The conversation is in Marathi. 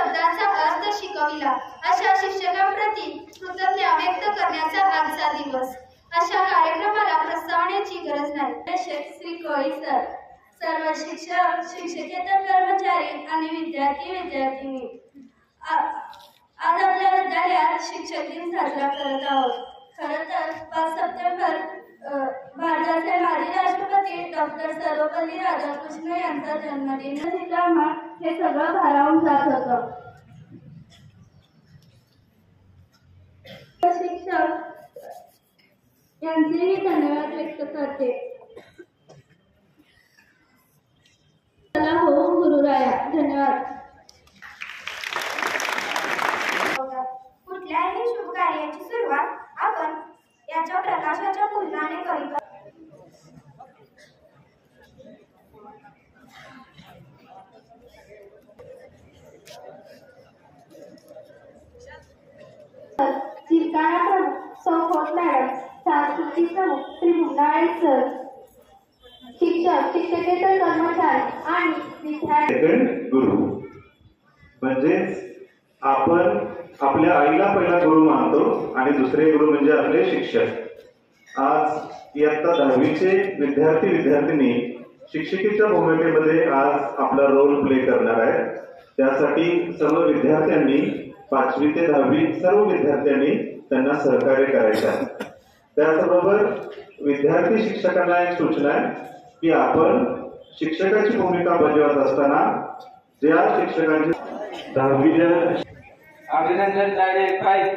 शब्दांचा अर्थ शिकविला अशा शिक्षकांप्रती कृतज्ञता व्यक्त करण्याचा आजचा दिवस। अशा कार्यक्रमाला प्रस्तावनेची गरज नाही। श्री कोळी सर, सर्व शिक्षक, शिक्षकेतर कर्मचारी आणि विद्यार्थी आज आपल्या विद्यालयात शिक्षक दिन साजरा करत आहोत। खरं तर 5 सप्टेंबर भारताचे माजी राष्ट्रपती डॉक्टर सर्वपल्ली राधाकृष्ण यांचा जन्मदिन असल्यामुळे हे सगळं भारावून जात होतं। शिक्षक यांचेही धन्यवाद व्यक्त करते। चला हो गुरुराया, धन्यवाद। कुठल्याही शुभ कार्याची सुरुवात आपण याच्या प्रकाशाच्या फुलण्याने करीत चिरकाणा प्रमुख सौ खोत मॅडम, सांस्कृतिक प्रमुख श्री मुंडाळे सर, शिक्षक, शिक्षकेतर कर्मचारी आणि विद्यार्थी। गुरु म्हणजेच आपण आपल्या आईला पहिला गुरु मानतो आणि दुसरे गुरु म्हणजे आपले शिक्षक। आज इयत्ता 10वीचे विद्यार्थी शिक्षिकेच्या भूमिकेमध्ये आज आपला रोल प्ले करणार आहे। त्यासाठी सर्व विद्यार्थ्यांनी 5वी ते 10वी सर्व विद्यार्थ्यांनी त्यांना सहकार्य करायचे आहे। त्याचबरोबर विद्यार्थी शिक्षकांना एक सूचना आहे की आपण शिक्षकाची भूमिका बजावत असताना ज्या शिक्षकांची 10वीच्या अभिनंदन प्राइज